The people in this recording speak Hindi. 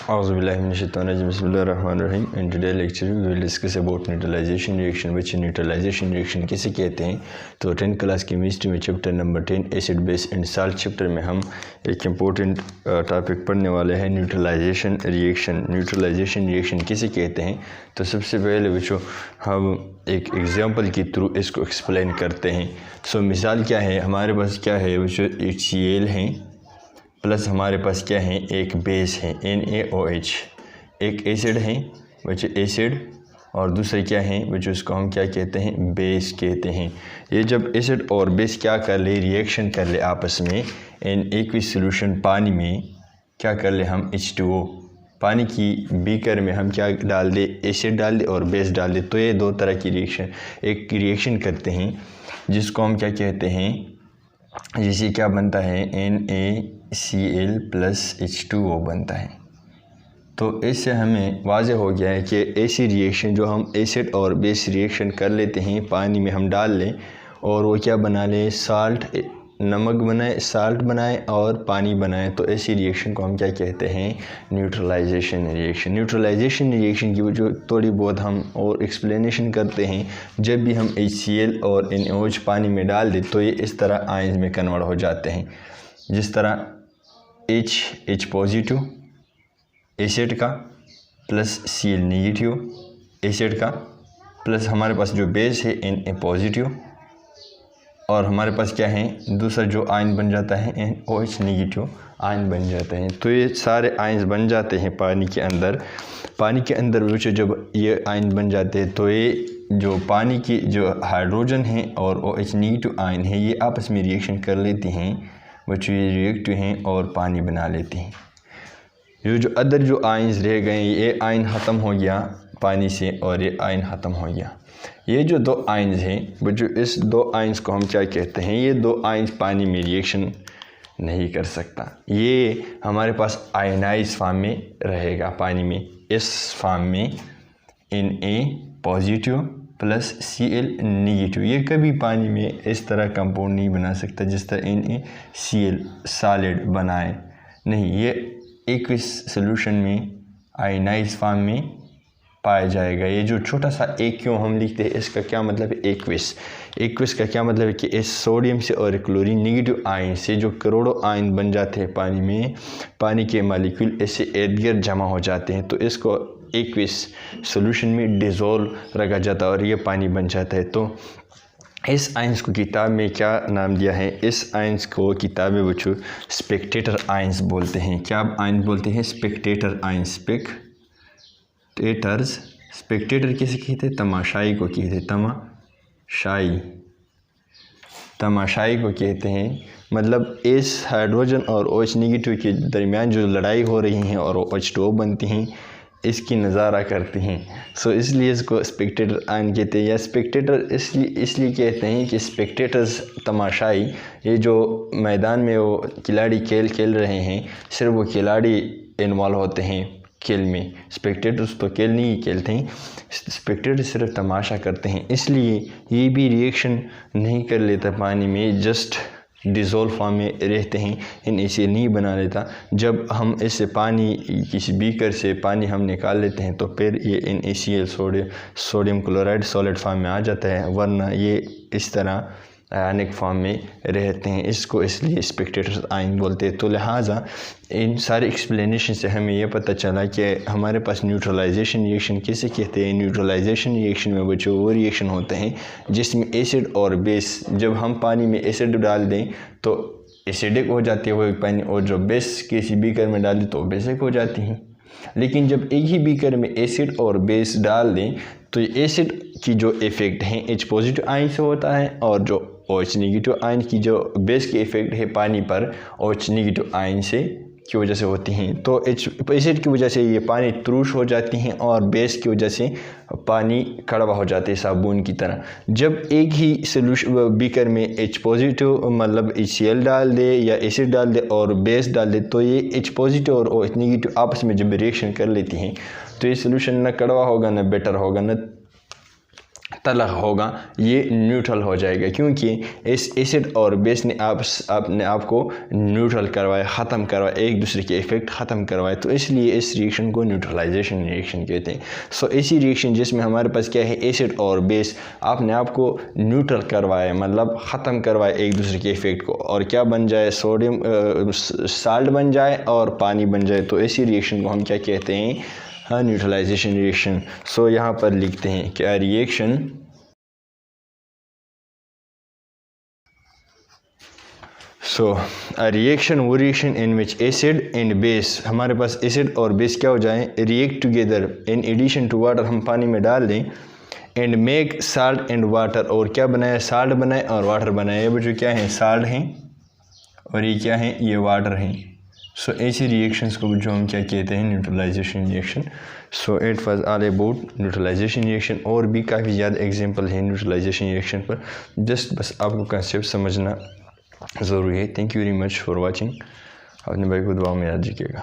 Bismillahirrahmanirrahim. In today's lecture we will discuss about neutralization reaction, which neutralization reaction किसे कहते हैं। तो 10th क्लास केमिस्ट्री में chapter number 10 acid base and salt chapter में हम एक इम्पोर्टेंट टॉपिक पढ़ने वाले हैं, न्यूट्रलाइजेशन रिएक्शन। न्यूट्रलाइजेशन रिएक्शन किसे कहते हैं। तो सबसे पहले बच्चों हम एक एग्जांपल के थ्रू इसको एक्सप्लेन करते हैं। सो मिसाल क्या है, हमारे पास क्या है बच्चों, एक Cl है प्लस हमारे पास क्या है, एक बेस है NaOH, एक एसिड है बच्चों एसिड, और दूसरे क्या है बच्चों, उसको हम क्या कहते हैं, बेस कहते हैं। ये जब एसिड और बेस क्या कर ले, रिएक्शन कर ले आपस में इन एक्विस सॉल्यूशन पानी में, क्या कर ले हम H2O, पानी की बीकर में हम क्या डाल दे, एसिड डाल दे और बेस डाल दे। तो ये दो तरह की रिएक्शन एक रिएक्शन करते हैं जिसको हम क्या कहते हैं, जिसे क्या बनता है NaCl प्लस H2O बनता है। तो इससे हमें वाज़ेह हो गया है कि ऐसी रिएक्शन जो हम एसिड और बेस रिएक्शन कर लेते हैं पानी में हम डाल लें और वो क्या बना लें, साल्ट, नमक बनाए, साल्ट बनाए और पानी बनाए, तो ऐसी रिएक्शन को हम क्या कहते हैं, न्यूट्रलाइजेशन रिएक्शन। न्यूट्रलाइजेशन रिएक्शन की जो थोड़ी बहुत हम और एक्सप्लेनेशन करते हैं, जब भी हम HCl और NaOH पानी में डाल दें तो ये इस तरह आयंस में कन्वर्ट हो जाते हैं। जिस तरह H पॉजिटिव एसिड का प्लस Cl नेगेटिव एसिड का, प्लस हमारे पास जो बेस है Na पॉजिटिव, और हमारे पास क्या है दूसरा जो आयन बन जाता है NaOH नेगेटिव आयन बन जाते हैं। तो ये सारे आयन बन जाते हैं पानी के अंदर। पानी के अंदर बच्चों जब ये आयन बन जाते हैं तो ये जो पानी की जो हाइड्रोजन है और OH नेगेटिव आयन है ये आपस में रिएक्शन कर लेती हैं बच्चों, ये रिएक्टिव हैं और पानी बना लेती हैं। जो अदर जो आयन्स रह गए, ये आयन ख़त्म हो गया पानी से और ये आयन ख़त्म हो गया। ये जो दो आयन्स हैं बच्चों, इस दो आयन्स को हम क्या कहते हैं, ये दो आयन्स पानी में रिएक्शन नहीं कर सकता, ये हमारे पास आयनाइज फॉर्म में रहेगा पानी में, इस फॉर्म में Na positive plus Cl negative. ये कभी पानी में इस तरह कंपाउंड नहीं बना सकता जिस तरह NaCl सॉलिड बनाए, नहीं, ये एक्विस सॉल्यूशन में आयनाइज फॉर्म में पाया जाएगा। ये जो छोटा सा एक क्यों हम लिखते हैं, इसका क्या मतलब है, एक्विस। एक्विस का क्या मतलब है कि इस सोडियम से और क्लोरीन नेगेटिव आयन से जो करोड़ों आयन बन जाते हैं पानी में, पानी के मॉलिक्यूल ऐसे इर्द गिर्द जमा हो जाते हैं, तो इसको एक्विस सॉल्यूशन में डिज़ोल्व रखा जाता है और ये पानी बन जाता है। तो इस आयंस को किताब में क्या नाम दिया है, इस आयंस को किताब में बच्चों स्पेक्टेटर आयंस बोलते हैं। क्या आयन बोलते हैं, स्पेक्टेटर आयंस। स्पेक्टेटर किसे कहते हैं, तमाशाई को कहते हैं, तमाशाई को कहते हैं। मतलब इस हाइड्रोजन और OH नेगेटिव के दरमियान जो लड़ाई हो रही है और H2O बनती हैं, इसकी नज़ारा करते हैं। सो इसलिए इसको स्पेक्टेटर आयन कहते हैं, या स्पेक्टेटर इसलिए कहते हैं कि स्पेक्टेटर्स तमाशाई, ये जो मैदान में वो खिलाड़ी खेल रहे हैं, सिर्फ वो खिलाड़ी इन्वॉल्व होते हैं खेल में, स्पेक्टेटर्स तो खेल नहीं खेलते हैं, स्पेक्टेटर सिर्फ तमाशा करते हैं। इसलिए ये भी रिएक्शन नहीं कर लेता पानी में, जस्ट डिज़ोल्व फॉर्म में रहते हैं, इसे नहीं बना लेता। जब हम इससे पानी किसी बीकर से पानी हम निकाल लेते हैं तो फिर ये NaCl sodium chloride solid form में आ जाता है, वरना ये इस तरह आयनिक फॉर्म में रहते हैं। इसको इसलिए स्पेक्टेटर आयन बोलते हैं। तो लिहाजा इन सारे एक्सप्लेनेशन से हमें यह पता चला कि हमारे पास न्यूट्रलाइजेशन रिएक्शन किसे कहते हैं। न्यूट्रलाइजेशन रिएक्शन में बच्चों वो रिएक्शन होते हैं जिसमें एसिड और बेस, जब हम पानी में एसिड डाल दें तो एसिडिक हो जाती है वो पानी, और जो बेस किसी बीकर में डाल दें तो बेसिक हो जाती हैं। लेकिन जब एक ही बीकर में एसिड और बेस डाल दें तो एसिड की जो इफ़ेक्ट है H पॉजिटिव आयन से होता है, और जो OH नेगेटिव आयन की जो बेस की इफ़ेक्ट है पानी पर OH नेगेटिव आयन से की वजह से होती हैं। तो एसिड की वजह से ये पानी तुरुश हो जाती हैं और बेस की वजह से पानी कड़वा हो जाता है साबुन की तरह। जब एक ही सोल्यूशन बीकर में H पॉजिटिव मतलब HCl डाल दे या एसिड डाल दे और बेस डाल दे, तो ये H पॉजिटिव और OH नेगेटिव आपस में जब रिएक्शन कर लेती हैं तो ये सोल्यूशन न कड़वा होगा न बेटर होगा, न तलख होगा ये न्यूट्रल हो जाएगा, क्योंकि इस एसिड और बेस ने अपने आप को न्यूट्रल करवाया, ख़त्म करवाया, एक दूसरे के इफ़ेक्ट ख़त्म करवाए, तो इसलिए इस रिएक्शन को न्यूट्रलाइजेशन रिएक्शन कहते हैं। सो ऐसी रिएक्शन जिसमें हमारे पास क्या है, एसिड और बेस अपने आप को न्यूट्रल करवाए, मतलब ख़त्म करवाए एक दूसरे के इफ़ेक्ट को, और क्या बन जाए, सोडियम साल्ट बन जाए और पानी बन जाए, तो ऐसी रिएक्शन को हम क्या कहते हैं, हाँ, न्यूट्रलाइजेशन रिएक्शन। सो यहाँ पर लिखते हैं क्या रिएक्शन रिएक्शन वो reaction in which acid and base, हमारे पास एसिड और बेस क्या हो जाए, react together in addition to water, हम पानी में डाल दें, and make salt and water, और क्या बनाए, साल्ट बनाए और वाटर बनाए। ये बच्चों क्या है, साल्ट हैं और ये क्या है, ये वाटर हैं। सो ऐसी रिएक्शंस को जो हम क्या कहते हैं, neutralisation reaction. So it was all about neutralisation reaction, और भी काफ़ी ज़्यादा एग्जांपल हैं न्यूट्रलाइजेशन रिएक्शन पर, जस्ट बस आपको कंसेप्ट समझना ज़रूरी है। Thank you very much for watching. अपने भाई को दुआ में याद रखिएगा।